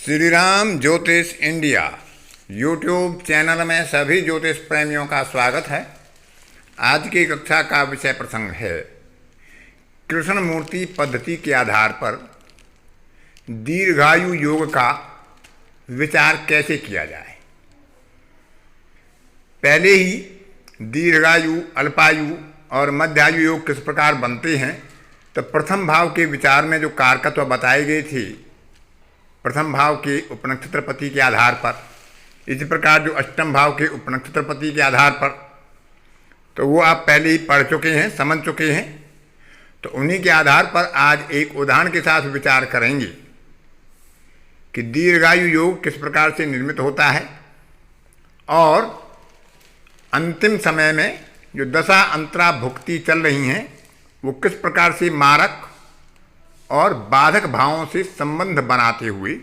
श्री राम ज्योतिष India YouTube channel में सभी ज्योतिष प्रेमियों का स्वागत है। आज की कक्षा का विषय प्रसंग है कृष्ण मूर्ति पद्धति के आधार पर दीर्घायु योग का विचार कैसे किया जाए। पहले ही दीर्घायु, अल्पायु और मध्यायु योग किस प्रकार बनते हैं, तो प्रथम भाव के विचार में जो कारकत्व बताए गए थे, प्रथम भाव के उपनक्षत्रपति के आधार पर, इसी प्रकार जो अष्टम भाव के उपनक्षत्रपति के आधार पर, तो वो आप पहले ही पढ़ चुके हैं, समझ चुके हैं। तो उन्हीं के आधार पर आज एक उदाहरण के साथ विचार करेंगे कि दीर्घायु योग किस प्रकार से निर्मित होता है और अंतिम समय में जो दशा अंतरा भुक्ति चल रही हैं वो किस प्रकार से मारक और बाधक भावों से संबंध बनाते हुए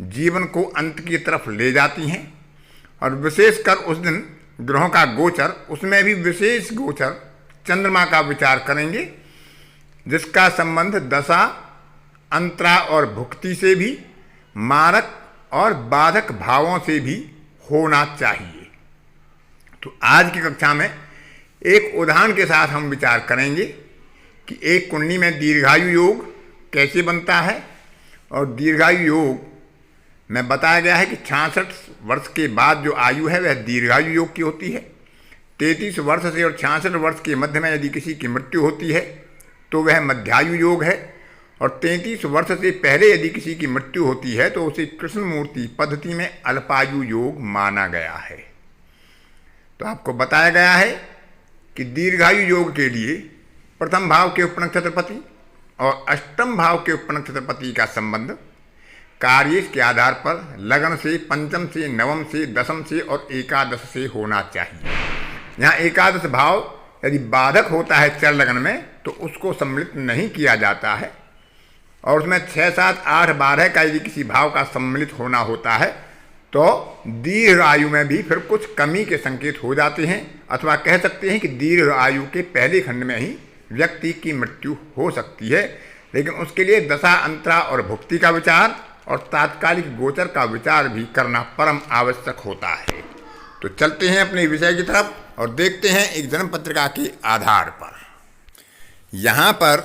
जीवन को अंत की तरफ ले जाती हैं। और विशेषकर उस दिन ग्रहों का गोचर, उसमें भी विशेष गोचर चंद्रमा का विचार करेंगे, जिसका संबंध दशा अंतरा और भुक्ति से भी, मारक और बाधक भावों से भी होना चाहिए। तो आज की कक्षा में एक उदाहरण के साथ हम विचार करेंगे कि एक कुंडली में दीर्घायु योग कैसे बनता है। और दीर्घायु योग में बताया गया है कि 66 वर्ष के बाद जो आयु है वह दीर्घायु योग की होती है। 33 वर्ष से और 66 वर्ष के मध्य में यदि किसी की मृत्यु होती है तो वह मध्यायु योग है। और 33 वर्ष से पहले यदि किसी की मृत्यु होती है तो उसे कृष्ण मूर्ति पद्धति में अल्पायु योग माना गया है। तो आपको बताया गया है कि दीर्घायु योग के लिए प्रथम भाव के उपनक्षत्रपति और अष्टम भाव के उपनक्षत्रपति का संबंध कार्य के आधार पर लगन से, पंचम से, नवम से, दशम से और एकादश से होना चाहिए। यहाँ एकादश भाव यदि बाधक होता है चर लगन में तो उसको सम्मिलित नहीं किया जाता है। और उसमें 6, 7, 8, 12 का यदि किसी भाव का सम्मिलित होना होता है तो दीर्घ आयु में भी फिर कुछ कमी के संकेत हो जाते हैं, अथवा कह सकते हैं कि दीर्घ आयु के पहले खंड में ही व्यक्ति की मृत्यु हो सकती है। लेकिन उसके लिए दशा अंतरा और भुक्ति का विचार और तात्कालिक गोचर का विचार भी करना परम आवश्यक होता है। तो चलते हैं अपने विषय की तरफ और देखते हैं एक जन्म पत्रिका के आधार पर। यहाँ पर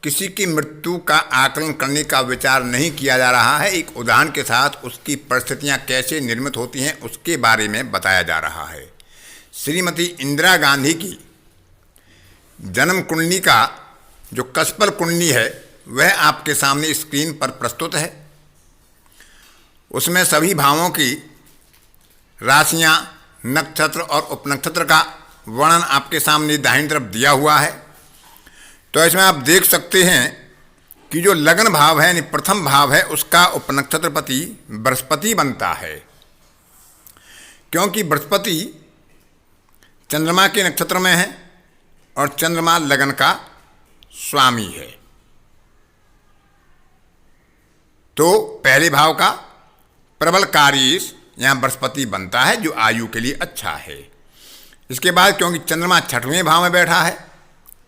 किसी की मृत्यु का आकलन करने का विचार नहीं किया जा रहा है, एक उदाहरण के साथ उसकी परिस्थितियाँ कैसे निर्मित होती हैं उसके बारे में बताया जा रहा है। श्रीमती इंदिरा गांधी की जन्म कुंडली का जो कसपल कुंडली है वह आपके सामने स्क्रीन पर प्रस्तुत है। उसमें सभी भावों की राशियां, नक्षत्र और उपनक्षत्र का वर्णन आपके सामने दाहिनी तरफ दिया हुआ है। तो इसमें आप देख सकते हैं कि जो लगन भाव है यानी प्रथम भाव है उसका उपनक्षत्रपति बृहस्पति बनता है, क्योंकि बृहस्पति चंद्रमा के नक्षत्र में है और चंद्रमा लगन का स्वामी है। तो पहले भाव का प्रबल कार्येश यहाँ बृहस्पति बनता है जो आयु के लिए अच्छा है। इसके बाद क्योंकि चंद्रमा 6वें भाव में बैठा है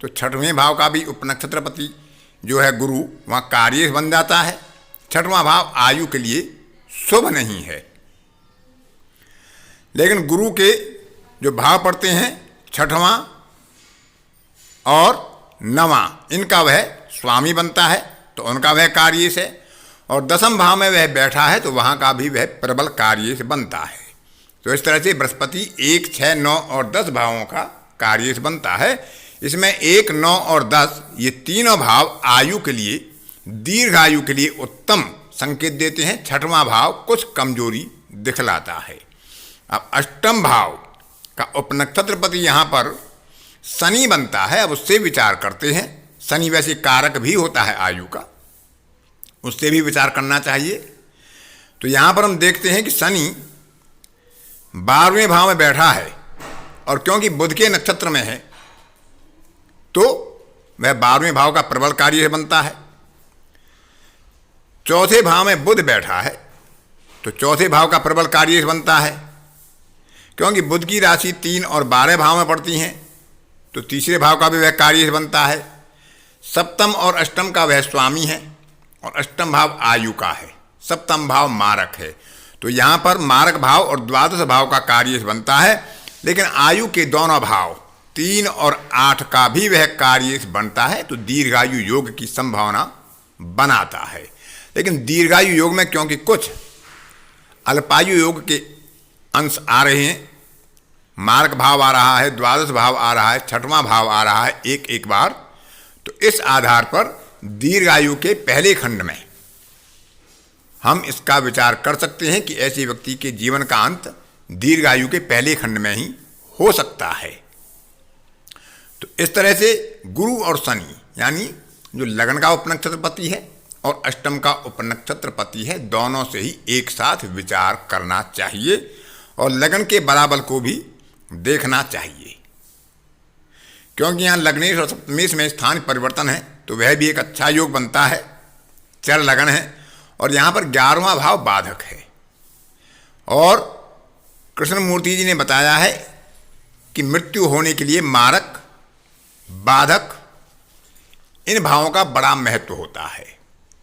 तो 6वें भाव का भी उपनक्षत्रपति जो है गुरु वहाँ कार्येश बन जाता है। 6वां भाव आयु के लिए शुभ नहीं है, लेकिन गुरु के जो भाव पड़ते हैं 6वां और 9वां, इनका वह स्वामी बनता है तो उनका वह कार्येश है। और 10वें भाव में वह बैठा है तो वहाँ का भी वह प्रबल कार्येश बनता है। तो इस तरह से बृहस्पति 1, 6, 9 और 10 भावों का कार्येश बनता है। इसमें 1, 9 और 10 ये तीनों भाव आयु के लिए, दीर्घायु के लिए उत्तम संकेत देते हैं। 6वां भाव कुछ कमजोरी दिखलाता है। अब अष्टम भाव का उपनक्षत्रपति यहाँ पर शनि बनता है। अब उससे विचार करते हैं। शनि वैसे कारक भी होता है आयु का, उससे भी विचार करना चाहिए। तो यहाँ पर हम देखते हैं कि शनि 12वें भाव में बैठा है और क्योंकि बुध के नक्षत्र में है तो वह 12वें भाव का प्रबल कार्य बनता है। चौथे भाव में बुध बैठा है तो चौथे भाव का प्रबल कार्य बनता है। क्योंकि बुध की राशि 3 और 12 भाव में पड़ती हैं तो तीसरे भाव का भी वह कार्य बनता है। सप्तम और अष्टम का वह स्वामी है और अष्टम भाव आयु का है। सप्तम भाव मारक है। तो यहाँ पर मारक भाव और द्वादश भाव का कार्य बनता है, लेकिन आयु के दोनों भाव 3 और 8 का भी वह कार्य बनता है, तो दीर्घायु योग की संभावना बनाता है। लेकिन दीर्घायु योग में क्योंकि कुछ अल्पायु योग के अंश आ रहे हैं, मारक भाव आ रहा है, द्वादश भाव आ रहा है, छठवां भाव आ रहा है एक एक बार, तो इस आधार पर दीर्घायु के पहले खंड में हम इसका विचार कर सकते हैं कि ऐसे व्यक्ति के जीवन का अंत दीर्घायु के पहले खंड में ही हो सकता है। तो इस तरह से गुरु और शनि यानी जो लगन का उपनक्षत्रपति है और अष्टम का उपनक्षत्रपति है, दोनों से ही एक साथ विचार करना चाहिए और लगन के बराबर को भी देखना चाहिए, क्योंकि यहाँ लग्नेश और सप्तमेश में स्थान परिवर्तन है, तो वह भी एक अच्छा योग बनता है, चर लगन है, और यहाँ पर 11वां भाव बाधक है। और कृष्णमूर्ति जी ने बताया है कि मृत्यु होने के लिए मारक, बाधक, इन भावों का बड़ा महत्व होता है।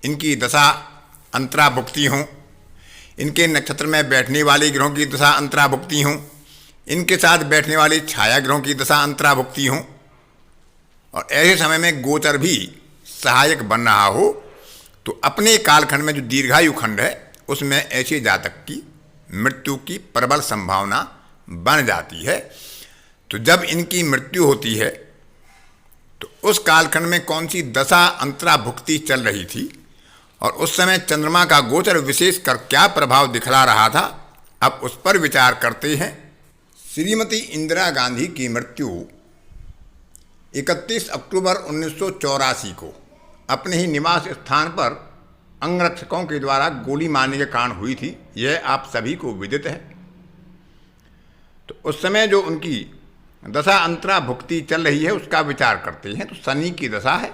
इनकी दशा अंतराभुक्ति हों, इनके नक्षत्र में बैठने वाले ग्रहों की दशा अंतराभुक्ति हों, इनके साथ बैठने वाले छाया ग्रहों की दशा अंतराभुक्ति हों, और ऐसे समय में गोचर भी सहायक बन रहा हो, तो अपने कालखंड में जो दीर्घायु खंड है उसमें ऐसे जातक की मृत्यु की प्रबल संभावना बन जाती है। तो जब इनकी मृत्यु होती है तो उस कालखंड में कौन सी दशा अंतराभुक्ति चल रही थी और उस समय चंद्रमा का गोचर विशेष कर क्या प्रभाव दिखला रहा था, अब उस पर विचार करते हैं। श्रीमती इंदिरा गांधी की मृत्यु 31 अक्टूबर 1984 को अपने ही निवास स्थान पर अंगरक्षकों के द्वारा गोली मारने के कारण हुई थी। यह आप सभी को विदित है। तो उस समय जो उनकी दशा अंतराभुक्ति चल रही है उसका विचार करते हैं। तो शनि की दशा है,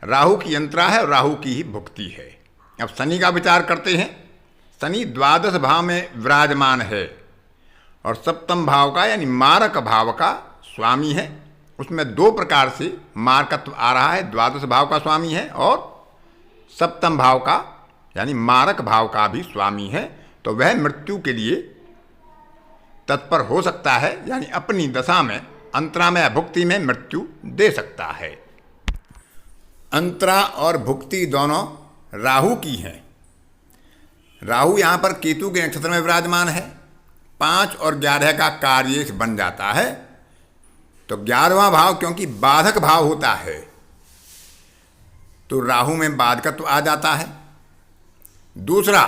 राहु की अंतरा है और राहु की ही भुक्ति है। अब शनि का विचार करते हैं। शनि द्वादश भाव में विराजमान है और सप्तम भाव का यानी मारक भाव का स्वामी है। उसमें 2 प्रकार से मारकत्व आ रहा है, द्वादश भाव का स्वामी है और सप्तम भाव का यानी मारक भाव का भी स्वामी है। तो वह मृत्यु के लिए तत्पर हो सकता है, यानी अपनी दशा में अंतरा में भुक्ति में मृत्यु दे सकता है। अंतरा और भुक्ति दोनों राहु की हैं। राहु यहाँ पर केतु के नक्षत्र में विराजमान है। 5 और 11 का कार्य बन जाता है। तो 11वां भाव क्योंकि बाधक भाव होता है तो राहु में बाधकत्व आ जाता है। दूसरा,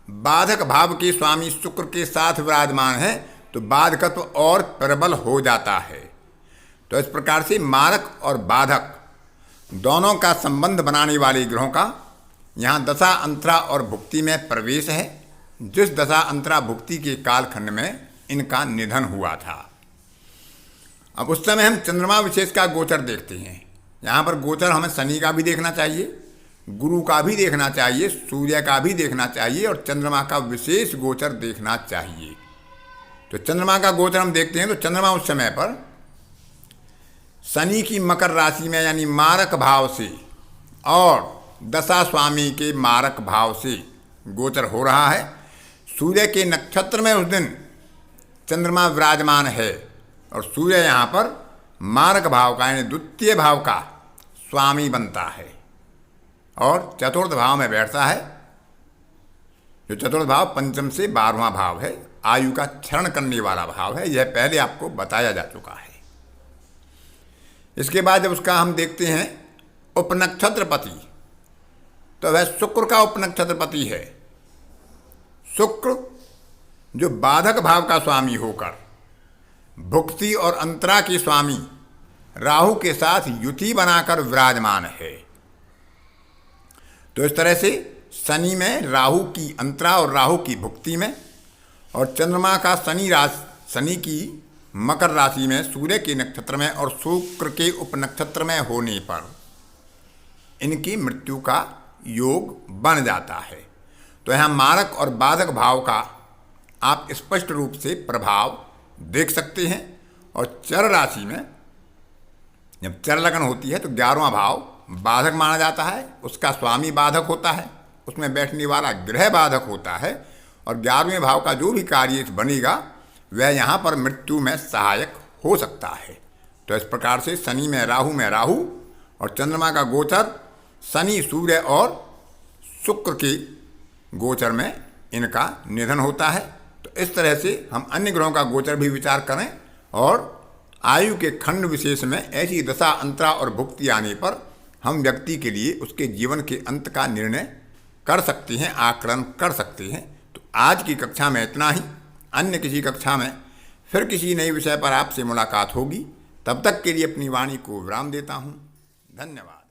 बाधक भाव के स्वामी शुक्र के साथ विराजमान है तो बाधकत्व और प्रबल हो जाता है। तो इस प्रकार से मारक और बाधक दोनों का संबंध बनाने वाले ग्रहों का यहाँ दशा अंतरा और भुक्ति में प्रवेश है। जिस दशा अंतरा भुक्ति के कालखंड में इनका निधन हुआ था। अब उस समय हम चंद्रमा विशेष का गोचर देखते हैं। यहाँ पर गोचर हमें शनि का भी देखना चाहिए, गुरु का भी देखना चाहिए, सूर्य का भी देखना चाहिए और चंद्रमा का विशेष गोचर देखना चाहिए। तो चंद्रमा का गोचर हम देखते हैं। तो चंद्रमा उस समय पर शनि की मकर राशि में यानी मारक भाव से और दशा स्वामी के मारक भाव से गोचर हो रहा है। सूर्य के नक्षत्र में उस दिन चंद्रमा विराजमान है और सूर्य यहाँ पर मारक भाव का यानी द्वितीय भाव का स्वामी बनता है और चतुर्थ भाव में बैठता है। जो चतुर्थ भाव पंचम से 12वां भाव है, आयु का क्षरण करने वाला भाव है। यह पहले आपको बताया जा चुका है। इसके बाद जब उसका हम देखते हैं उपनक्षत्रपति, तो वह शुक्र का उपनक्षत्रपति है। शुक्र जो बाधक भाव का स्वामी होकर भुक्ति और अंतरा के स्वामी राहु के साथ युति बनाकर विराजमान है। तो इस तरह से शनि में राहु की अंतरा और राहु की भुक्ति में और चंद्रमा का शनि की मकर राशि में सूर्य के नक्षत्र में और शुक्र के उपनक्षत्र में होने पर इनकी मृत्यु का योग बन जाता है। तो यहाँ मारक और बाधक भाव का आप स्पष्ट रूप से प्रभाव देख सकते हैं। और चर राशि में जब चर लगन होती है तो 11वां भाव बाधक माना जाता है, उसका स्वामी बाधक होता है उसमें बैठने वाला ग्रह बाधक होता है और 11वें भाव का जो भी कार्य बनेगा वह यहाँ पर मृत्यु में सहायक हो सकता है। तो इस प्रकार से शनि में राहु और चंद्रमा का गोचर शनि, सूर्य और शुक्र के गोचर में इनका निधन होता है। तो इस तरह से हम अन्य ग्रहों का गोचर भी विचार करें और आयु के खंड विशेष में ऐसी दशा, अंतरा और भुक्ति आने पर हम व्यक्ति के लिए उसके जीवन के अंत का निर्णय कर सकते हैं, आकलन कर सकते हैं। तो आज की कक्षा में इतना ही। अन्य किसी कक्षा में फिर किसी नए विषय पर आपसे मुलाकात होगी। तब तक के लिए अपनी वाणी को विराम देता हूँ। धन्यवाद।